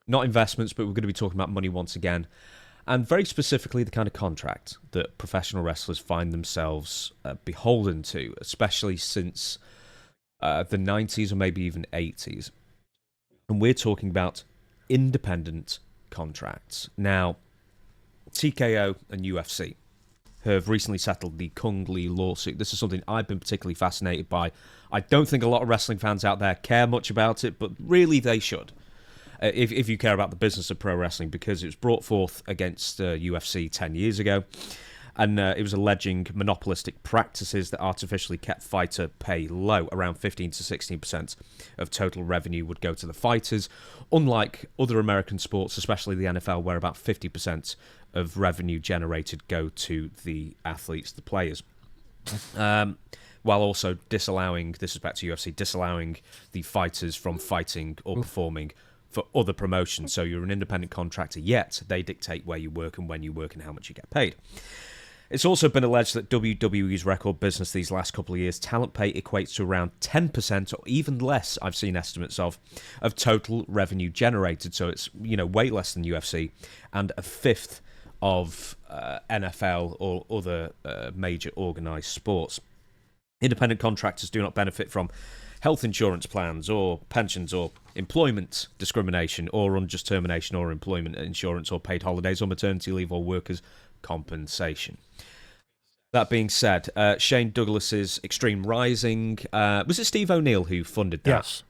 Not investments, but we're going to be talking about money once again. And very specifically, the kind of contract that professional wrestlers find themselves beholden to, especially since the 90s or maybe even 80s. And we're talking about independent contracts. Now, TKO and UFC have recently settled the Kung Lee lawsuit. This is something I've been particularly fascinated by. I don't think a lot of wrestling fans out there care much about it, but really they should. If you care about the business of pro wrestling, because it was brought forth against UFC 10 years ago, and it was alleging monopolistic practices that artificially kept fighter pay low. Around 15 to 16% of total revenue would go to the fighters, unlike other American sports, especially the NFL, where about 50% of revenue generated go to the athletes, the players. While also disallowing, this is back to UFC, disallowing the fighters from fighting or performing for other promotions. So you're an independent contractor, yet they dictate where you work and when you work and how much you get paid. It's also been alleged that WWE's record business these last couple of years, talent pay equates to around 10% or even less, I've seen estimates of total revenue generated. So it's, way less than UFC and a fifth of NFL or other major organised sports. Independent contractors do not benefit from health insurance plans or pensions or employment discrimination or unjust termination or employment insurance or paid holidays or maternity leave or workers' compensation. That being said, Shane Douglas's Extreme Rising, was it Steve O'Neill who funded that? Yes.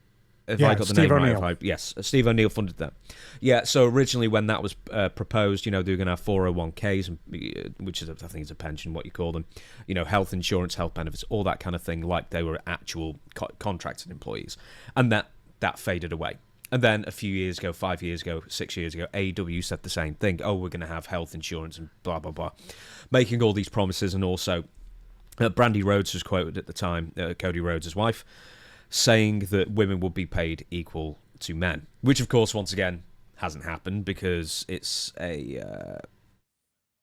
If I got the name right, yes, Steve O'Neill funded that. Yeah, so originally when that was proposed, they were going to have 401ks, which is, I think, is a pension, what you call them, health insurance, health benefits, all that kind of thing, like they were actual contracted employees, and that faded away. And then a few years ago, 5 years ago, 6 years ago, AEW said the same thing. Oh, we're going to have health insurance and blah blah blah, making all these promises, and also Brandy Rhodes was quoted at the time, Cody Rhodes' wife, saying that women would be paid equal to men, which of course once again hasn't happened because it's a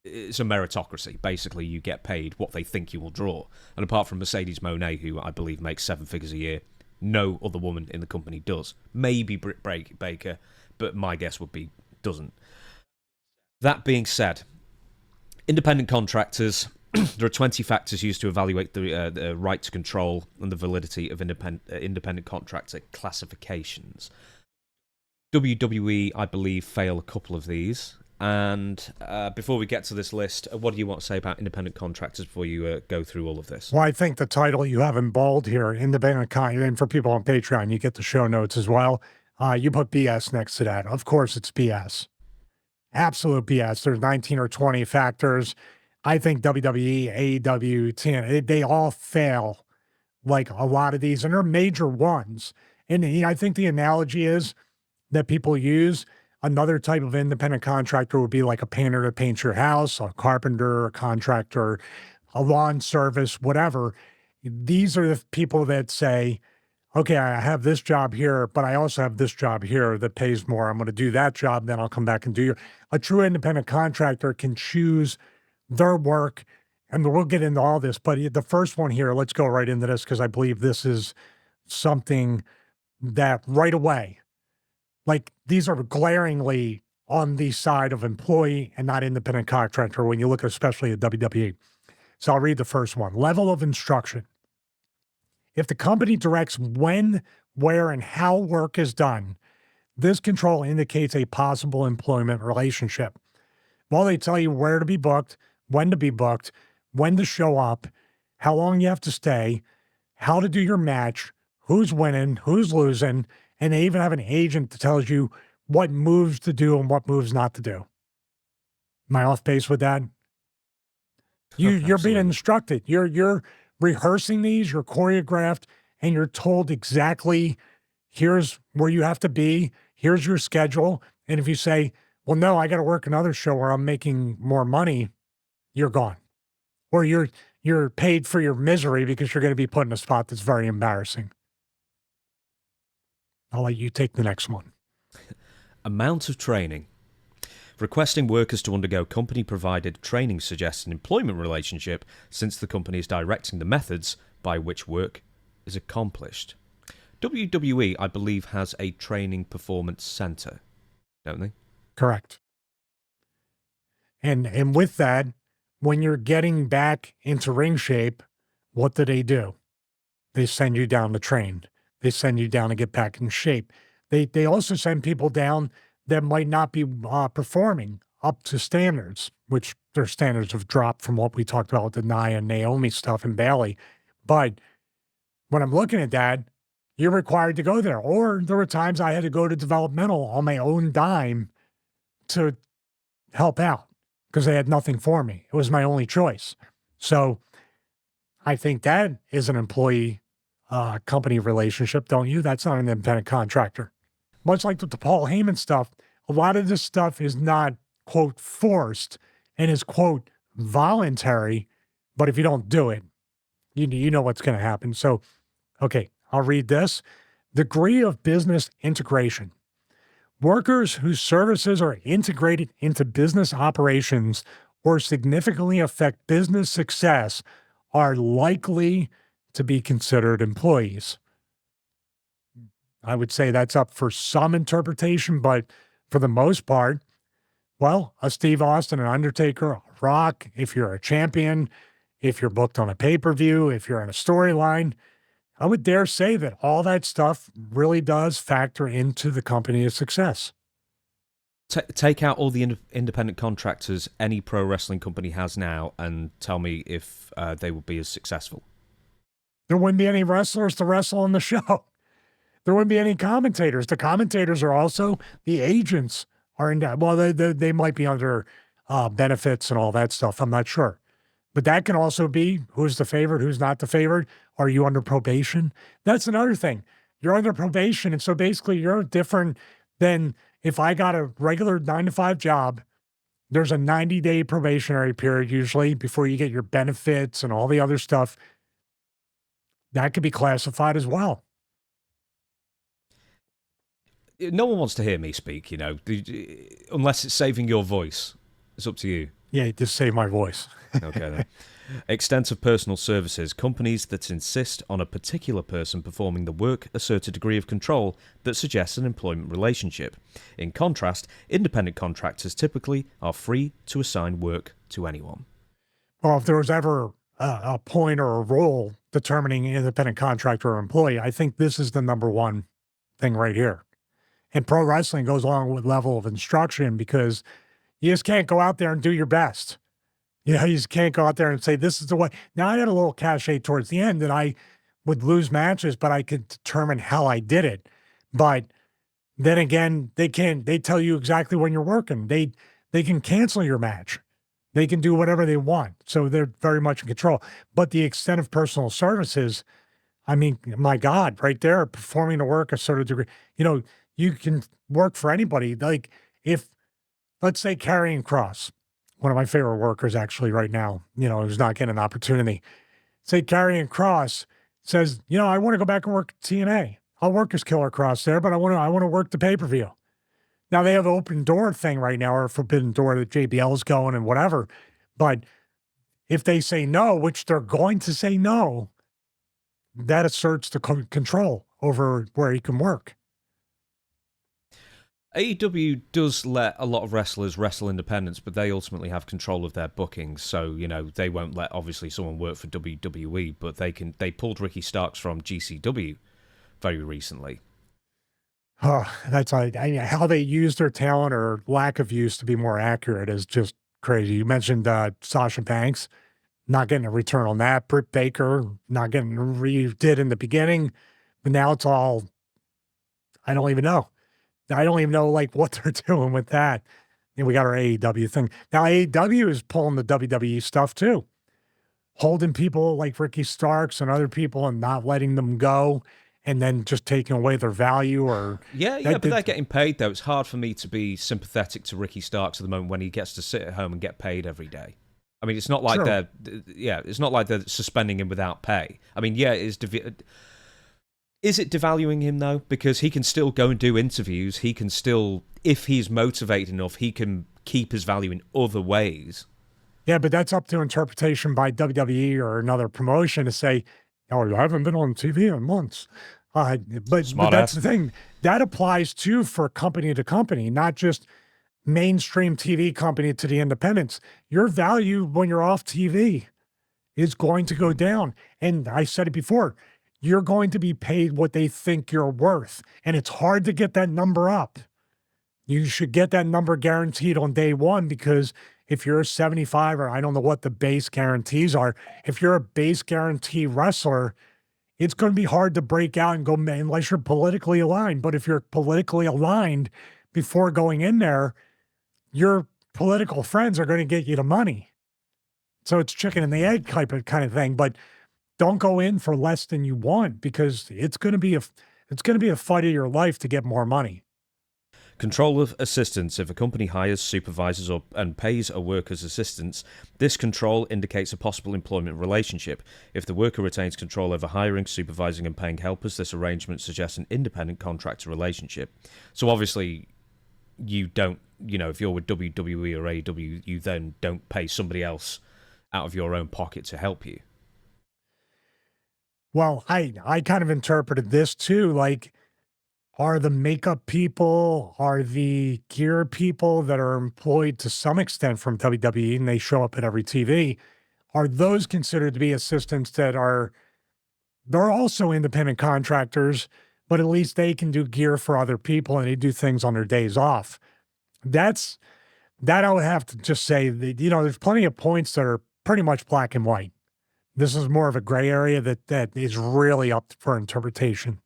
meritocracy. Basically, you get paid what they think you will draw, and apart from Mercedes Moné, who I believe makes 7 figures a year, no other woman in the company does. Maybe Britt Baker, but my guess would be doesn't. That being said, independent contractors, there are 20 factors used to evaluate the right to control and the validity of independent contractor classifications. WWE, I believe, fail a couple of these. And before we get to this list, what do you want to say about independent contractors before you go through all of this? Well, I think the title you have in bold here, independent contractor, and for people on Patreon, you get the show notes as well. You put BS next to that. Of course, it's BS. Absolute BS. There's 19 or 20 factors. I think WWE, AEW, TNA, they all fail like a lot of these, and they're major ones. And I think the analogy is that people use, another type of independent contractor would be like a painter to paint your house, a carpenter, a contractor, a lawn service, whatever. These are the people that say, okay, I have this job here, but I also have this job here that pays more. I'm going to do that job, then I'll come back and do your. A true independent contractor can choose their work, and we'll get into all this, but the first one here, let's go right into this because I believe this is something that right away, like these are glaringly on the side of employee and not independent contractor when you look especially at WWE. So I'll read the first one. Level of instruction. If the company directs when, where, and how work is done, this control indicates a possible employment relationship. Well, they tell you where to be booked, when to be booked, when to show up, how long you have to stay, how to do your match, who's winning, who's losing, and they even have an agent that tells you what moves to do and what moves not to do. Am I off base with that? You're being instructed. You're rehearsing these, you're choreographed, and you're told exactly, here's where you have to be, here's your schedule. And if you say, well, no, I got to work another show where I'm making more money, you're gone. Or you're paid for your misery because you're going to be put in a spot that's very embarrassing. I'll let you take the next one. Amount of training. Requesting workers to undergo company-provided training suggests an employment relationship since the company is directing the methods by which work is accomplished. WWE, I believe, has a training performance center. don't they? Correct. And with that, when you're getting back into ring shape, what do? They send you down to train. They send you down to get back in shape. They also send people down that might not be performing up to standards, which their standards have dropped from what we talked about with the Nia and Naomi stuff and Bailey. But when I'm looking at that, you're required to go there. Or there were times I had to go to developmental on my own dime to help out because they had nothing for me. It was my only choice. So I think that is an employee company relationship, don't you? That's not an independent contractor. Much like with the Paul Heyman stuff, a lot of this stuff is not, quote, forced and is, quote, voluntary. But if you don't do it, you know what's going to happen. So, okay, I'll read this. Degree of business integration. Workers whose services are integrated into business operations or significantly affect business success are likely to be considered employees. I would say that's up for some interpretation, but for the most part, well, a Steve Austin, an Undertaker, a Rock, if you're a champion, if you're booked on a pay-per-view, if you're in a storyline, I would dare say that all that stuff really does factor into the company's success. Take out all the independent contractors any pro wrestling company has now and tell me if they will be as successful. There wouldn't be any wrestlers to wrestle on the show. There wouldn't be any commentators. The commentators are also the agents are in that. Well, they might be under benefits and all that stuff. I'm not sure. But that can also be who's the favorite, who's not the favorite. Are you under probation? That's another thing. You're under probation. And so basically you're different than if I got a regular 9-to-5 job. There's a 90-day probationary period usually before you get your benefits and all the other stuff. That could be classified as well. No one wants to hear me speak, unless it's saving your voice. It's up to you. Yeah, just save my voice. Okay, then. Extent of personal services. Companies that insist on a particular person performing the work assert a degree of control that suggests an employment relationship. In contrast, independent contractors typically are free to assign work to anyone. Well, if there was ever a point or a role determining independent contractor or employee, I think this is the number one thing right here. And pro wrestling goes along with level of instruction because you just can't go out there and do your best. You just can't go out there and say, this is the way. Now, I had a little cachet towards the end that I would lose matches, but I could determine how I did it. But then again, they tell you exactly when you're working. They can cancel your match. They can do whatever they want. So they're very much in control. But the extent of personal services, I mean, my God, right there, performing the work a certain degree, you can work for anybody. Like if, let's say, Karrion Kross, one of my favorite workers actually right now, who's not getting an opportunity. Say Karrion Kross says, I want to go back and work TNA. I'll work as Killer Kross there, but I want to work the pay-per-view. Now they have an open door thing right now, or a forbidden door that JBL is going and whatever. But if they say no, which they're going to say no, that asserts the control over where he can work. AEW does let a lot of wrestlers wrestle independents, but they ultimately have control of their bookings. So, they won't let, obviously, someone work for WWE, but they pulled Ricky Starks from GCW very recently. Oh, that's how they use their talent or lack of use, to be more accurate, is just crazy. You mentioned Sasha Banks not getting a return on that. Britt Baker not getting redid in the beginning, but now it's all, I don't even know. I don't even know what they're doing with that. And we got our AEW thing. Now AEW is pulling the WWE stuff too. Holding people like Ricky Starks and other people and not letting them go and then just taking away their value or... Yeah, but they're getting paid though. It's hard for me to be sympathetic to Ricky Starks at the moment when he gets to sit at home and get paid every day. I mean, it's not like it's not like they're suspending him without pay. I mean, is it devaluing him, though? Because he can still go and do interviews. He can still, if he's motivated enough, he can keep his value in other ways. Yeah, but that's up to interpretation by WWE or another promotion to say, I haven't been on TV in months. Uh, but Smart that's ass. the thing. That applies too for company to company, not just mainstream TV company to the independents. Your value when you're off TV is going to go down. And I said it before, you're going to be paid what they think you're worth. And it's hard to get that number up. You should get that number guaranteed on day one because if you're a 75, or I don't know what the base guarantees are, if you're a base guarantee wrestler, it's going to be hard to break out and go unless you're politically aligned. But if you're politically aligned before going in there, your political friends are going to get you the money. So it's chicken and the egg type of kind of thing. But don't go in for less than you want because it's going to be a fight of your life to get more money. Control of assistants. If a company hires, supervises, and pays a worker's assistants, this control indicates a possible employment relationship. If the worker retains control over hiring, supervising, and paying helpers, this arrangement suggests an independent contractor relationship. So obviously, you don't, if you're with WWE or AEW, you then don't pay somebody else out of your own pocket to help you. Well, I kind of interpreted this too, like, are the makeup people, are the gear people that are employed to some extent from WWE and they show up at every TV, are those considered to be assistants they're also independent contractors, but at least they can do gear for other people and they do things on their days off. That I would have to just say that, there's plenty of points that are pretty much black and white. This is more of a gray area that is really up for interpretation.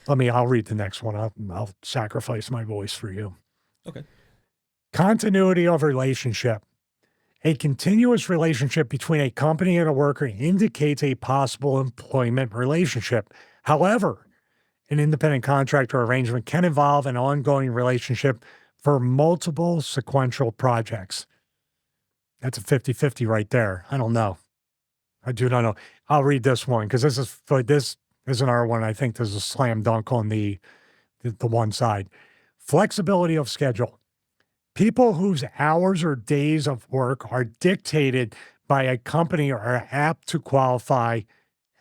I'll read the next one. I'll sacrifice my voice for you. Okay. Continuity of relationship. A continuous relationship between a company and a worker indicates a possible employment relationship. However, an independent contractor arrangement can involve an ongoing relationship for multiple sequential projects. That's a 50-50 right there. I don't know. I do not know. I'll read this one because this is another one. I think there's a slam dunk on the one side. Flexibility of schedule. People whose hours or days of work are dictated by a company are apt to qualify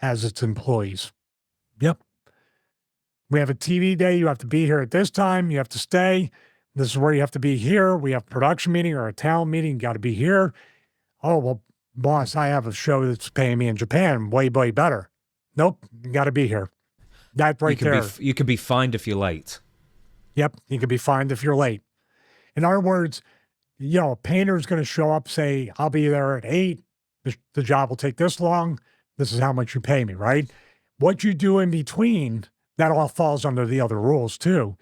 as its employees. Yep. We have a TV day. You have to be here at this time. You have to stay. This is where you have to be here. We have a production meeting or a talent meeting. You got to be here. Oh, well, boss, I have a show that's paying me in Japan way, way better. Nope, you got to be here. That right there. You can be fined if you're late. Yep, you can be fined if you're late. In other words, a painter's going to show up, say, I'll be there at 8. The job will take this long. This is how much you pay me, right? What you do in between, that all falls under the other rules too.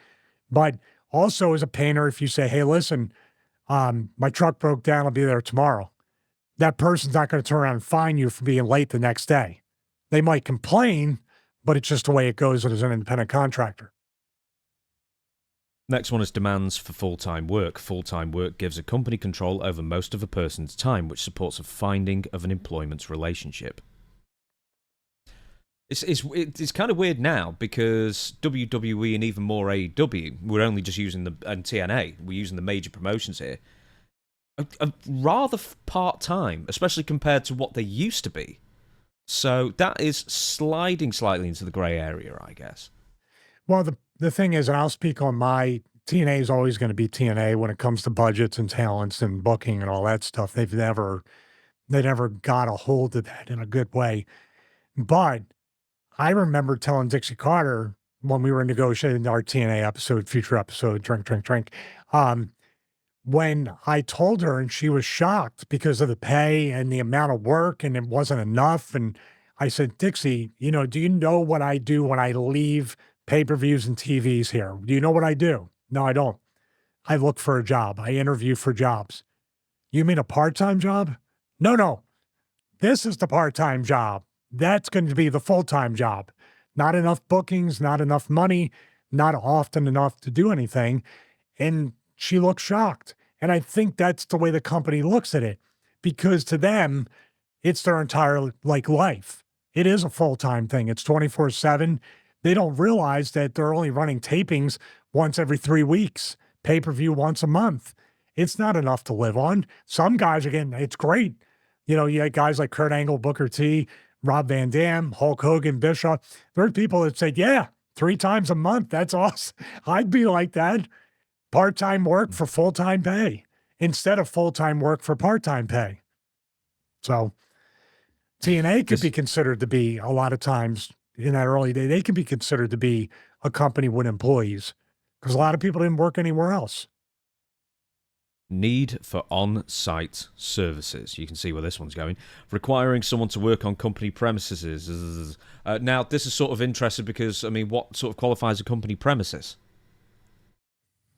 But also as a painter, if you say, hey, listen, my truck broke down, I'll be there tomorrow. That person's not going to turn around and fine you for being late the next day. They might complain, but it's just the way it goes as an independent contractor. Next one is demands for full-time work. Full-time work gives a company control over most of a person's time, which supports a finding of an employment relationship. It's kind of weird now because WWE and even more AEW, we're only just using and TNA, we're using the major promotions here, are rather part-time, especially compared to what they used to be. So that is sliding slightly into the grey area, I guess. Well, the thing is, and I'll speak on my TNA is always going to be TNA when it comes to budgets and talents and booking and all that stuff. They never got a hold of that in a good way. But I remember telling Dixie Carter when we were negotiating our TNA episode, future episode, drink, when I told her and she was shocked because of the pay and the amount of work and it wasn't enough. And I said, Dixie, do you know what I do when I leave pay-per-views and TVs here? Do you know what I do? No, I don't. I look for a job. I interview for jobs. You mean a part-time job? No. This is the part-time job. That's going to be the full-time job. Not enough bookings, not enough money, not often enough to do anything. And she looked shocked. And I think that's the way the company looks at it, because to them, it's their entire life. It is a full-time thing. It's 24/7. They don't realize that they're only running tapings once every 3 weeks, pay-per-view once a month. It's not enough to live on. Some guys, again, it's great. You got guys like Kurt Angle, Booker T, Rob Van Dam, Hulk Hogan, Bischoff. There's people that say, yeah, 3 times a month. That's awesome. I'd be like that. Part-time work for full-time pay instead of full-time work for part-time pay. So TNA could be considered to be, a lot of times in that early day, they can be considered to be a company with employees because a lot of people didn't work anywhere else. Need for on-site services. You can see where this one's going. Requiring someone to work on company premises. Now, this is sort of interesting because, I mean, what sort of qualifies a company premises?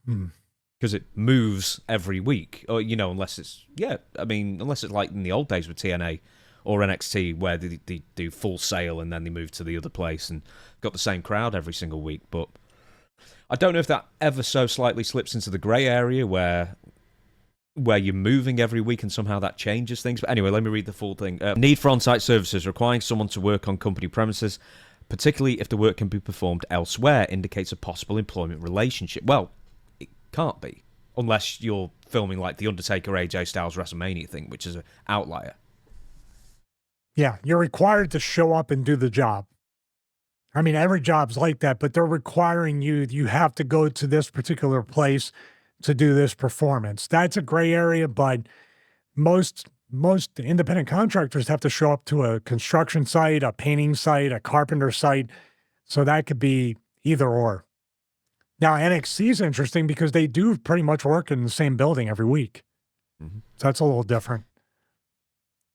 Because it moves every week, or unless it's unless it's like in the old days with TNA or NXT where they do Full Sail and then they move to the other place and got the same crowd every single week. But I don't know if that ever so slightly slips into the grey area where you're moving every week and somehow that changes things. But anyway, let me read the full thing. Need for on-site services, requiring someone to work on company premises, particularly if the work can be performed elsewhere, indicates a possible employment relationship. Well, it can't be, unless you're filming like the Undertaker AJ Styles WrestleMania thing, which is an outlier. Yeah, you're required to show up and do the job. I mean, every job's like that, but they're requiring you have to go to this particular place to do this performance. That's a gray area, but most independent contractors have to show up to a construction site, a painting site, a carpenter site. So that could be either or. Now, NXT is interesting because they do pretty much work in the same building every week. So that's a little different.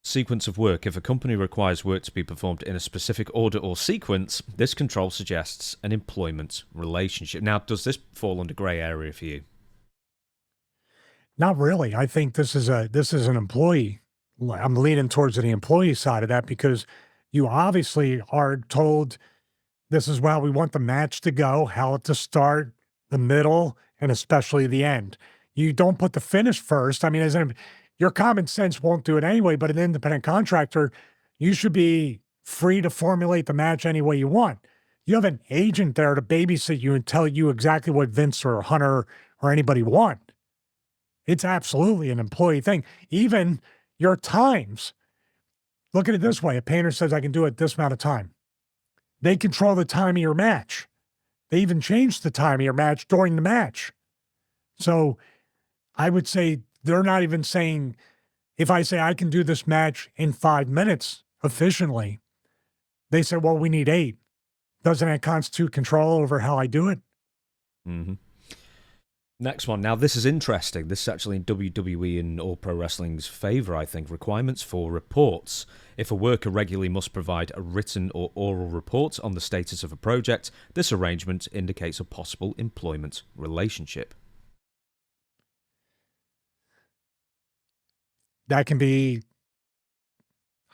Sequence of work. If a company requires work to be performed in a specific order or sequence, this control suggests an employment relationship. Now, does this fall under grey area for you? Not really. I think this is an employee. I'm leaning towards the employee side of that because you obviously are told this is how we want the match to go, how it to start, the middle, and especially the end. You don't put the finish first. I mean, your common sense won't do it anyway, but an independent contractor, you should be free to formulate the match any way you want. You have an agent there to babysit you and tell you exactly what Vince or Hunter or anybody want. It's absolutely an employee thing. Even your times. Look at it this way. A painter says, I can do it this amount of time. They control the time of your match. They even change the time of your match during the match. So I would say they're not even saying, if I say I can do this match in 5 minutes efficiently, they say, well, we need 8. Doesn't that constitute control over how I do it? Mm-hmm. Next one. Now, this is interesting. This is actually in WWE and All Pro Wrestling's favor, I think. Requirements for reports. If a worker regularly must provide a written or oral report on the status of a project, this arrangement indicates a possible employment relationship. That can be,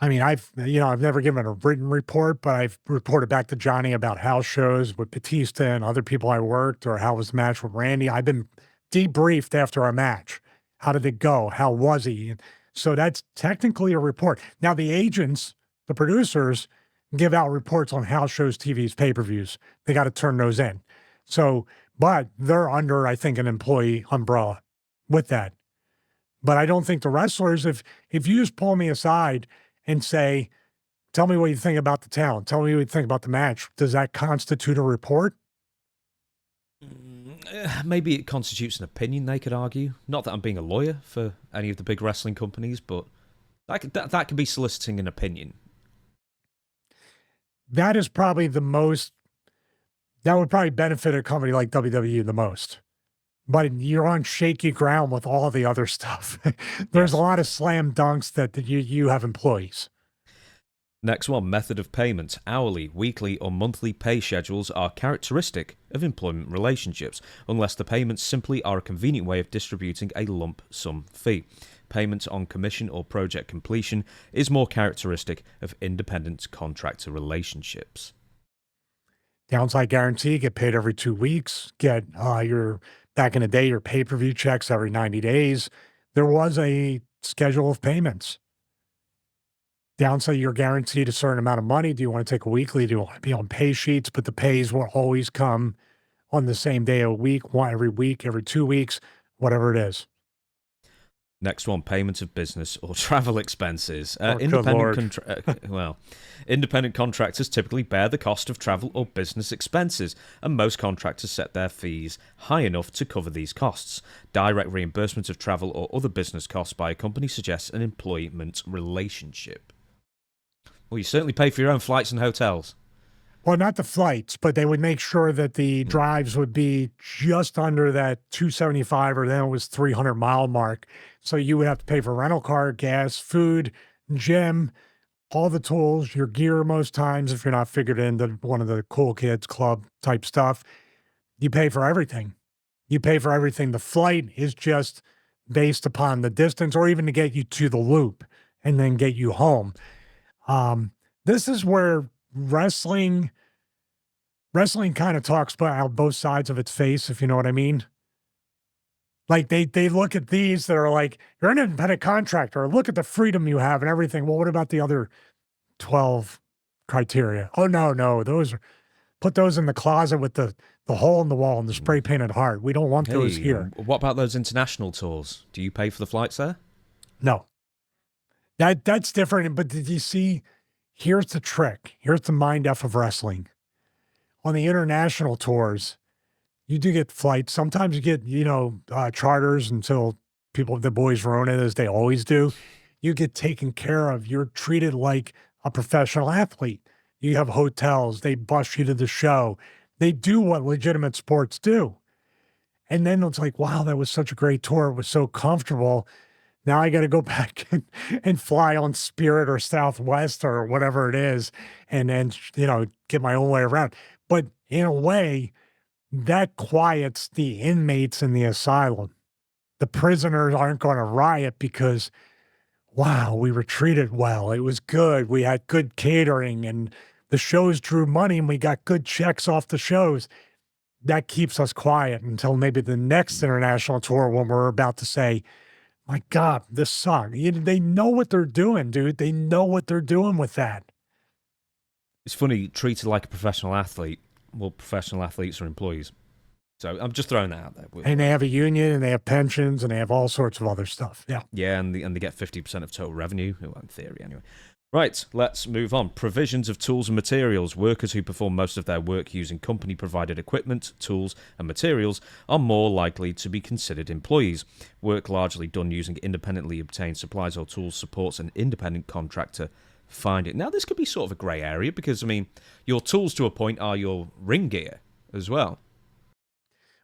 I mean, I've never given a written report, but I've reported back to Johnny about house shows with Batista and other people I worked, or how was the match with Randy. I've been debriefed after a match. How did it go? How was he? So that's technically a report. Now, the agents, the producers, give out reports on house shows, TVs, pay-per-views. They got to turn those in. So, but they're under, I think, an employee umbrella with that. But I don't think the wrestlers, if you just pull me aside and say, tell me what you think about the talent, tell me what you think about the match, does that constitute a report? Maybe it constitutes an opinion, they could argue. Not that I'm being a lawyer for any of the big wrestling companies, but that could be soliciting an opinion. That is probably that would probably benefit a company like WWE the most. But you're on shaky ground with all the other stuff. There's a lot of slam dunks that you have employees. Next one, method of payment. Hourly, weekly, or monthly pay schedules are characteristic of employment relationships, unless the payments simply are a convenient way of distributing a lump sum fee. Payment on commission or project completion is more characteristic of independent contractor relationships. Downside guarantee, get paid every 2 weeks, get your, back in the day, your pay-per-view checks every 90 days. There was a schedule of payments. Downside, you're guaranteed a certain amount of money. Do you want to take a weekly? Do you want to be on pay sheets? But the pays will always come on the same day a week, one every week, every 2 weeks, whatever it is. Next one, payment of business or travel expenses. Oh, good Lord. Independent contractors typically bear the cost of travel or business expenses, and most contractors set their fees high enough to cover these costs. Direct reimbursement of travel or other business costs by a company suggests an employment relationship. Well, you certainly pay for your own flights and hotels. Well, not the flights, but they would make sure that the drives would be just under that 275 or then it was 300-mile mark. So you would have to pay for rental car, gas, food, gym, all the tools, your gear most times if you're not figured into one of the cool kids club type stuff. You pay for everything. You pay for everything. The flight is just based upon the distance or even to get you to the loop and then get you home. This is where wrestling kind of talks about both sides of its face, if you know what I mean. Like they look at these that are like, you're an independent contractor, look at the freedom you have and everything. Well, what about the other 12 criteria? Oh no, put those in the closet with the hole in the wall and the spray painted heart. We don't want those here. What about those international tours? Do you pay for the flights there? No. That's different. But did you see? Here's the trick. Here's the mind F of wrestling. On the international tours, you do get flights. Sometimes you get, charters until the boys ruin it as they always do. You get taken care of. You're treated like a professional athlete. You have hotels. They bus you to the show. They do what legitimate sports do. And then it's like, wow, that was such a great tour. It was so comfortable. Now I got to go back and fly on Spirit or Southwest or whatever it is and then, get my own way around. But in a way, that quiets the inmates in the asylum. The prisoners aren't going to riot because, wow, we were treated well. It was good. We had good catering and the shows drew money and we got good checks off the shows. That keeps us quiet until maybe the next international tour when we're about to say, my God, this sucks. They know what they're doing, dude. They know what they're doing with that. It's funny, treated like a professional athlete. Well, professional athletes are employees. So I'm just throwing that out there. And they have a union and they have pensions and they have all sorts of other stuff. Yeah. Yeah, and they get 50% of total revenue, well, in theory anyway. Right, let's move on. Provisions of tools and materials. Workers who perform most of their work using company-provided equipment, tools, and materials are more likely to be considered employees. Work largely done using independently obtained supplies or tools supports an independent contractor find it. Now, this could be sort of a grey area because, your tools to a point are your ring gear as well.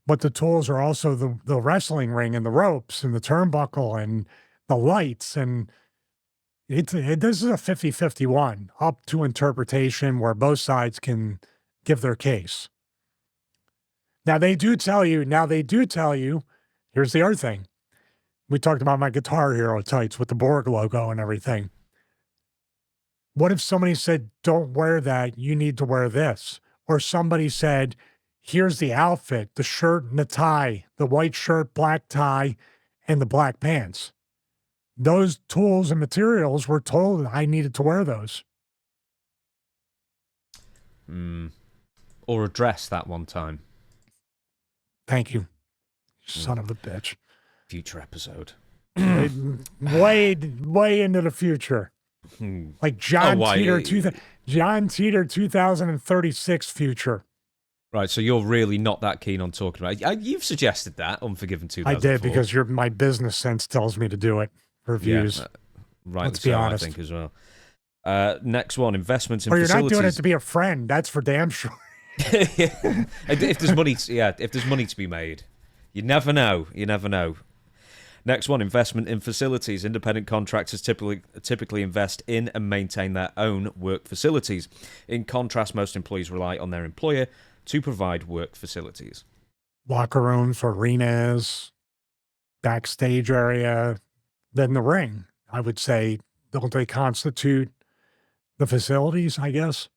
But the tools are also the wrestling ring and the ropes and the turnbuckle and the lights and this is a 50-50 one, up to interpretation where both sides can give their case. Now they do tell you, here's the other thing. We talked about my Guitar Hero tights with the Borg logo and everything. What if somebody said, don't wear that, you need to wear this? Or somebody said, here's the outfit, the shirt and the tie, the white shirt, black tie, and the black pants. Those tools and materials were told I needed to wear those. Or a dress that one time. Thank you, son of a bitch. Future episode. way into the future. Like John Teeter 2036 future. Right, so you're really not that keen on talking about it. You've suggested that, Unforgiven 2004. I did because my business sense tells me to do it. Reviews. Yeah, right. Let's be honest. I think as well. Next one, investments in facilities. Or you're facilities. not doing it to be a friend. That's for damn sure. If there's money, if there's money to be made, you never know. Next one, investment in facilities. Independent contractors typically invest in and maintain their own work facilities. In contrast, most employees rely on their employer to provide work facilities. Locker rooms, arenas, backstage area. Then the ring, I would say, don't they constitute the facilities, I guess?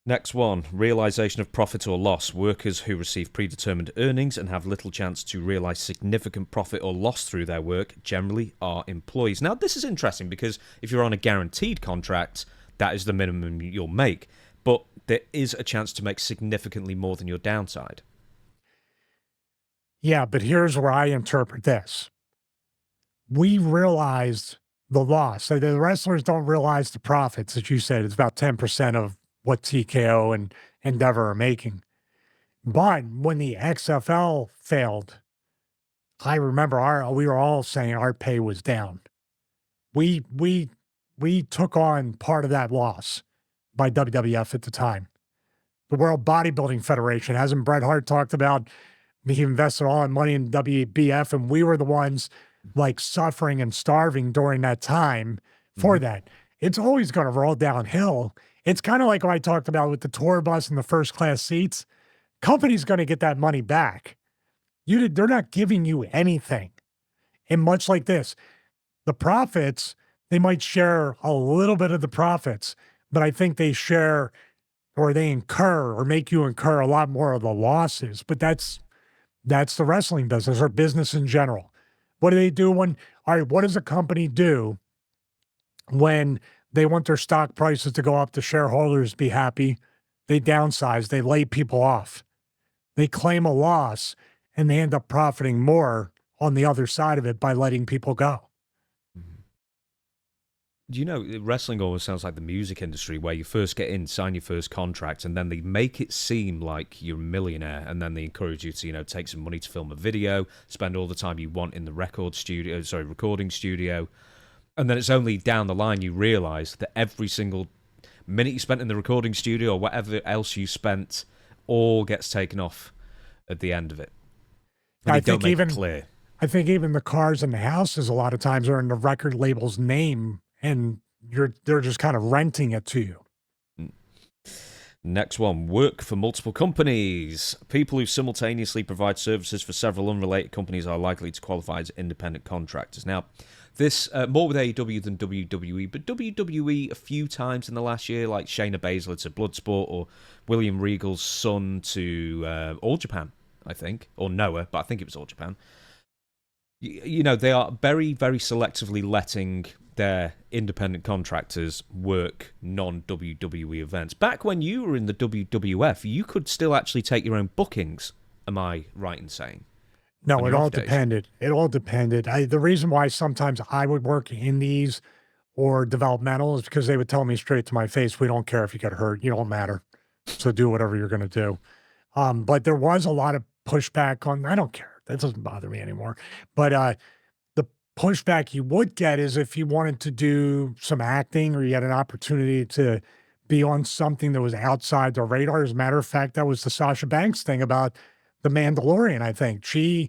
Next one, realization of profit or loss. Workers who receive predetermined earnings and have little chance to realize significant profit or loss through their work generally are employees. Now, this is interesting because if you're on a guaranteed contract, that is the minimum you'll make. But there is a chance to make significantly more than your downside. Yeah, but here's where I interpret this. we realized the loss. So the wrestlers don't realize the profits, as you said. It's about 10% of what TKO and Endeavor are making. But when the XFL failed, I remember we were all saying our pay was down. We we we took on part of that loss by WWF at the time. The World Bodybuilding Federation, hasn't Bret Hart talked about he invested all that money in WBF, and we were the ones like suffering and starving during that time for Mhm. that. It's always going to roll downhill. It's kind of like what I talked about with the tour bus and the first class seats. Company's going to get that money back. They're not giving you anything. And much like this, the profits, they might share a little bit of the profits, but I think they share or they incur or make you incur a lot more of the losses. But that's the wrestling business or business in general. What do they do when, all right, what does a company do when they want their stock prices to go up, the shareholders be happy? They downsize, they lay people off, they claim a loss, and they end up profiting more on the other side of it by letting people go. Mhm. You know, wrestling always sounds like the music industry where you first get in, sign your first contract, and then they make it seem like you're a millionaire, and then they encourage you to, take some money to film a video, spend all the time you want in the recording studio. And then it's only down the line you realize that every single minute you spent in the recording studio or whatever else you spent all gets taken off at the end of it. And I they don't think make it even clear. I think even the cars and the houses a lot of times are in the record label's name and they're just kind of renting it to you. Next one, work for multiple companies. People who simultaneously provide services for several unrelated companies are likely to qualify as independent contractors. Now, this more with AEW than WWE, but WWE a few times in the last year, like Shayna Baszler to Bloodsport or William Regal's son to All Japan, I think, or Noah, but I think it was All Japan. They are very, very selectively letting their independent contractors work non-WWE events. Back when you were in the WWF, you could still actually take your own bookings. Am I right in saying? On No, it your all off days. depended. It all depended. The reason why sometimes I would work indies or developmental is because they would tell me straight to my face, we don't care if you get hurt. You don't matter. So do whatever you're going to do. But there was a lot of pushback on, I don't care. That doesn't bother me anymore. But the pushback you would get is if you wanted to do some acting or you had an opportunity to be on something that was outside the radar. As a matter of fact, that was the Sasha Banks thing about the Mandalorian, I think. She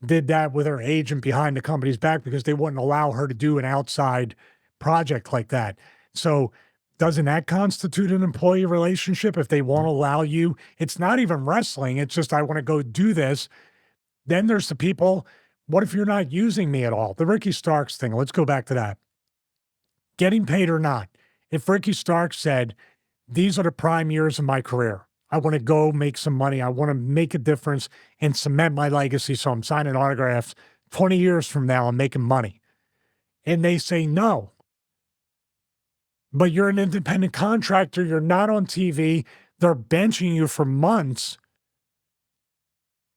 did that with her agent behind the company's back because they wouldn't allow her to do an outside project like that. So doesn't that constitute an employee relationship if they won't allow you? It's not even wrestling. It's just, I want to go do this. Then there's the people, what if you're not using me at all? The Ricky Starks thing, let's go back to that. Getting paid or not. If Ricky Starks said, these are the prime years of my career, I want to go make some money, I want to make a difference and cement my legacy. So I'm signing autographs 20 years from now, I'm making money. And they say no. But you're an independent contractor, you're not on TV, they're benching you for months.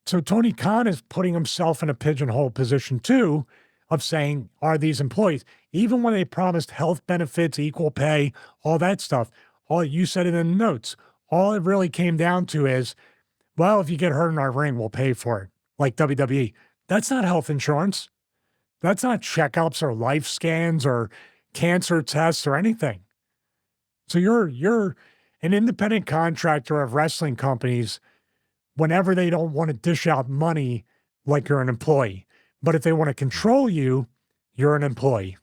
So Tony Khan is putting himself in a pigeonhole position too of saying, are these employees? Even when they promised health benefits, equal pay, all that stuff, all you said it in the notes, all it really came down to is, well, if you get hurt in our ring, we'll pay for it. Like WWE. That's not health insurance. That's not checkups or life scans or cancer tests or anything. So you're an independent contractor of wrestling companies whenever they don't want to dish out money like you're an employee. But if they want to control you, you're an employee.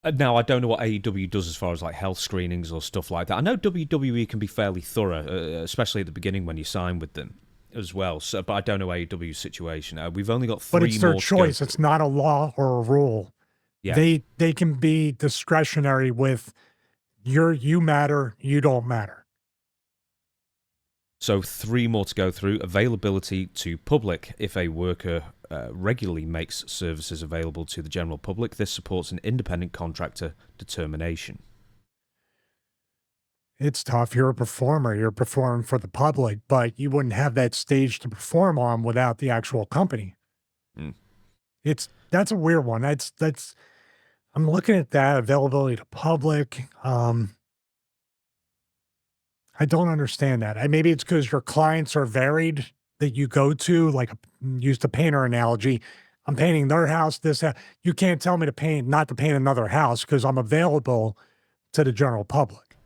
Now, I don't know what AEW does as far as like health screenings or stuff like that. I know WWE can be fairly thorough, especially at the beginning when you sign with them as well. So, but I don't know AEW's situation. We've only got 3 But more it's their to go choice. through. It's not a law or a rule. Yeah. They can be discretionary with you matter, you don't matter. So 3 more to go through. Availability to public. If a worker regularly makes services available to the general public, this supports an independent contractor determination. It's tough. You're a performer. You're performing for the public, but you wouldn't have that stage to perform on without the actual company. Mm. That's a weird one. That's I'm looking at that availability to public. I don't understand that. Maybe it's because your clients are varied that you go to. Like use the painter analogy. I'm painting their house. You can't tell me to paint, not to paint another house because I'm available to the general public.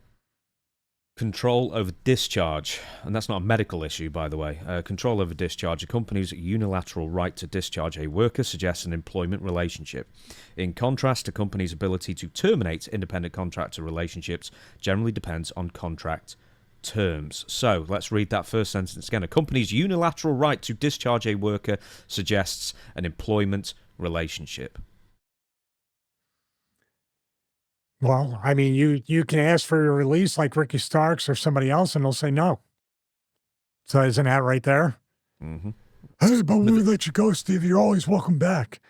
Control over discharge, and that's not a medical issue, by the way. Control over discharge. A company's unilateral right to discharge a worker suggests an employment relationship. In contrast, a company's ability to terminate independent contractor relationships generally depends on contract terms. So let's read that first sentence again. A company's unilateral right to discharge a worker suggests an employment relationship. Well, I mean, you can ask for your release like Ricky Starks or somebody else, and they'll say no. So isn't that right there? Mm-hmm. Hey, but we let you go, Steve. You're always welcome back.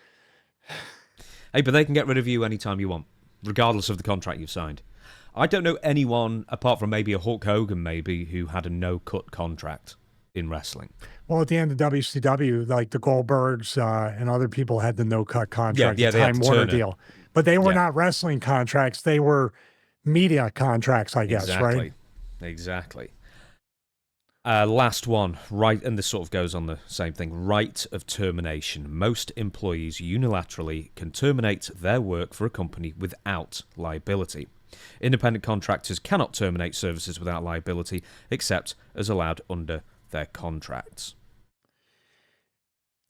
Hey, but they can get rid of you anytime you want, regardless of the contract you've signed. I don't know anyone, apart from maybe a Hulk Hogan, maybe, who had a no-cut contract in wrestling. Well, at the end of WCW, like the Goldbergs and other people had the no-cut contract, yeah, the they had Time to Warner turn it. deal. But they were not wrestling contracts. They were media contracts, I guess, right? Exactly. Last one, right, and this sort of goes on the same thing. Right of termination. Most employees unilaterally can terminate their work for a company without liability. Independent contractors cannot terminate services without liability, except as allowed under their contracts.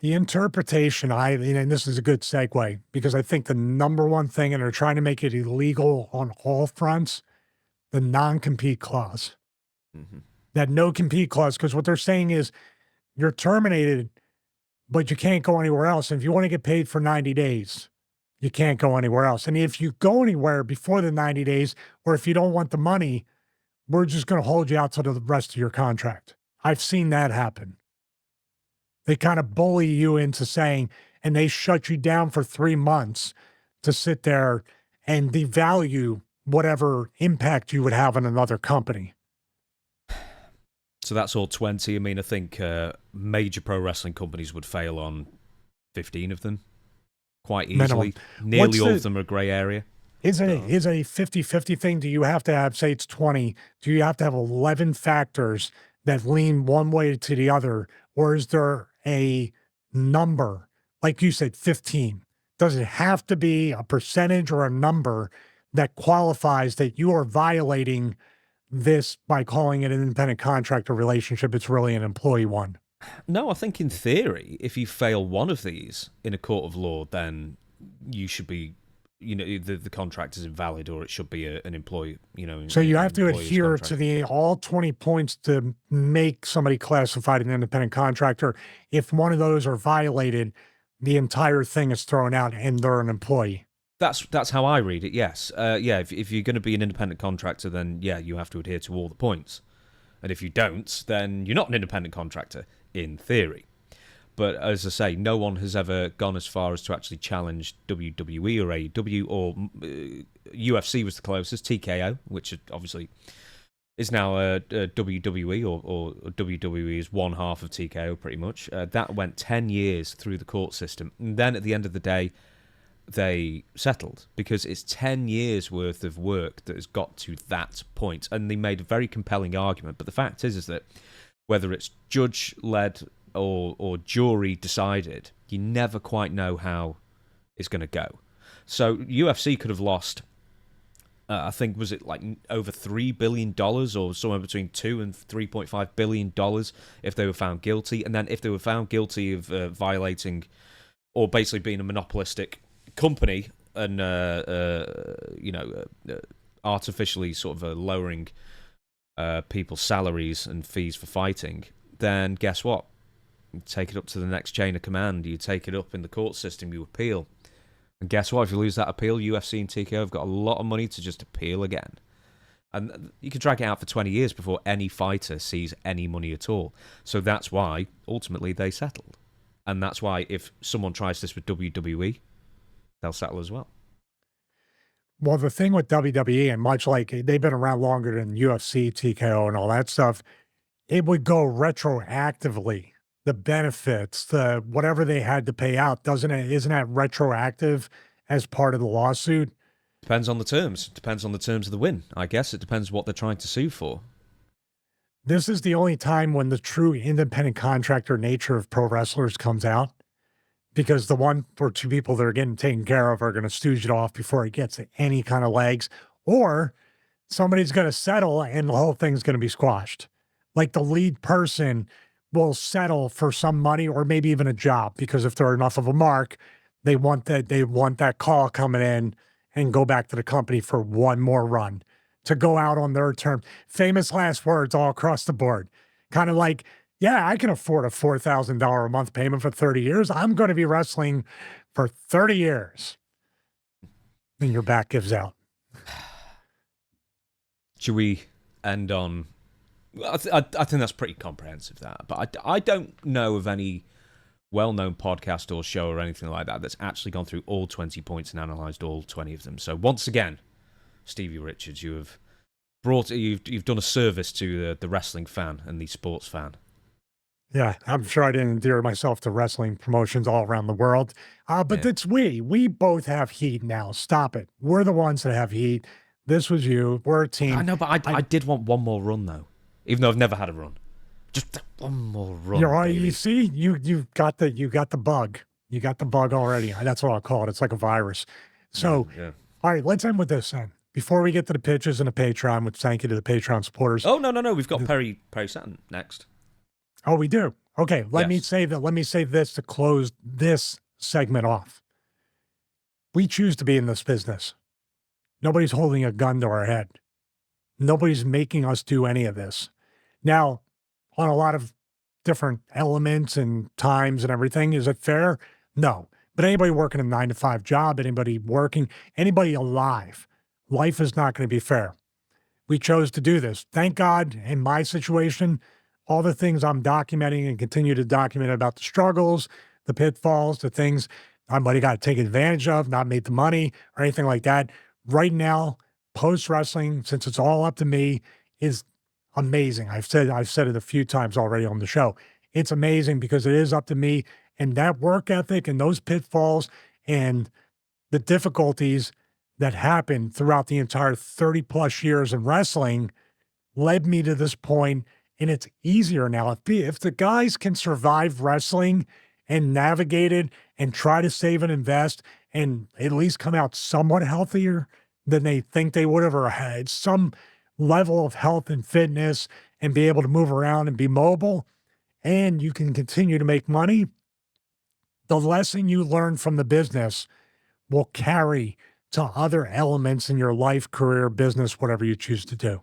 The interpretation, and this is a good segue because I think the number one thing, and they're trying to make it illegal on all fronts, the non-compete clause. Mm-hmm. That no compete clause, because what they're saying is you're terminated, but you can't go anywhere else. And if you want to get paid for 90 days, you can't go anywhere else. And if you go anywhere before the 90 days, or if you don't want the money, we're just going to hold you out to the rest of your contract. I've seen that happen. They kind of bully you into saying, and they shut you down for 3 months to sit there and devalue whatever impact you would have on another company. So that's all 20. I mean, I think major pro wrestling companies would fail on 15 of them quite easily. Minimum. Nearly all of them are a grey area. Is it a 50-50 thing? Do you have to have, say it's 20, do you have to have 11 factors that lean one way to the other? Or is there a number, like you said, 15? Does it have to be a percentage or a number that qualifies that you are violating this by calling it an independent contractor relationship? It's really an employee one. No, I think in theory, if you fail one of these in a court of law, then you should be, the contract is invalid, or it should be an employee, So you have to adhere to the all 20 points to make somebody classified an independent contractor. If one of those are violated, the entire thing is thrown out and they're an employee. That's how I read it, yes. If you're going to be an independent contractor, then, you have to adhere to all the points. And if you don't, then you're not an independent contractor, in theory. But as I say, no one has ever gone as far as to actually challenge WWE or AEW, or UFC was the closest, TKO, which obviously is now WWE, or WWE is one half of TKO, pretty much. That went 10 years through the court system. And then at the end of the day, they settled, because it's 10 years worth of work that has got to that point. And they made a very compelling argument. But the fact is that whether it's judge-led or jury decided, you never quite know how it's going to go. So UFC could have lost, I think, was it like over $3 billion, or somewhere between $2 and $3.5 billion if they were found guilty. And then if they were found guilty of violating, or basically being a monopolistic company and artificially sort of lowering people's salaries and fees for fighting, then guess what? You take it up to the next chain of command. You take it up in the court system. You appeal, and guess what? If you lose that appeal, UFC and TKO have got a lot of money to just appeal again, and you can drag it out for 20 years before any fighter sees any money at all. So that's why ultimately they settled, and that's why if someone tries this with WWE, they'll settle as well. Well, the thing with WWE, and much like they've been around longer than UFC, TKO, and all that stuff, it would go retroactively the benefits, the whatever they had to pay out, doesn't it, isn't that retroactive as part of the lawsuit? Depends on the terms. Depends on the terms of the win. I guess it depends what they're trying to sue for. This is the only time when the true independent contractor nature of pro wrestlers comes out, because the one or two people that are getting taken care of are going to stooge it off before it gets any kind of legs, or somebody's going to settle and the whole thing's going to be squashed. Like the lead person will settle for some money or maybe even a job, because if they're enough of a mark, they want that call coming in and go back to the company for one more run to go out on their term. Famous last words all across the board. Kind of like, yeah, I can afford a $4,000 a month payment for 30 years. I'm going to be wrestling for 30 years. And your back gives out. Should we end on... I think that's pretty comprehensive, that. But I don't know of any well-known podcast or show or anything like that that's actually gone through all 20 points and analysed all 20 of them. So once again, Stevie Richards, you've done a service to the wrestling fan and the sports fan. Yeah, I'm sure I didn't endear myself to wrestling promotions all around the world. But Yeah. it's we. We both have heat now. Stop it. We're the ones that have heat. This was you. We're a team. I know, but I did want one more run, though. Even though I've never had a run. Just one more run, baby. You see, you got the bug. You got the bug already. That's what I'll call it. It's like a virus. So, Yeah. all right, let's end with this then. Before we get to the pitches and the Patreon, which thank you to the Patreon supporters. Oh, no. We've got Perry Saturn next. Oh, we do. Okay, let me Yes. say that. Let me say this to close this segment off. We choose to be in this business. Nobody's holding a gun to our head. Nobody's making us do any of this. Now, on a lot of different elements and times and everything, is it fair? No. But anybody working a 9-to-5 job, anybody alive, life is not going to be fair. We chose to do this. Thank God, in my situation, all the things I'm documenting and continue to document about the struggles, the pitfalls, the things I might have got to take advantage of, not made the money or anything like that. Right now, post wrestling, since it's all up to me, is amazing. I've said it a few times already on the show. It's amazing because it is up to me, and that work ethic and those pitfalls and the difficulties that happened throughout the entire 30 plus years in wrestling led me to this point. And it's easier now. If the guys can survive wrestling and navigate it and try to save and invest and at least come out somewhat healthier than they think they would have, or had some level of health and fitness and be able to move around and be mobile, and you can continue to make money, the lesson you learn from the business will carry to other elements in your life, career, business, whatever you choose to do.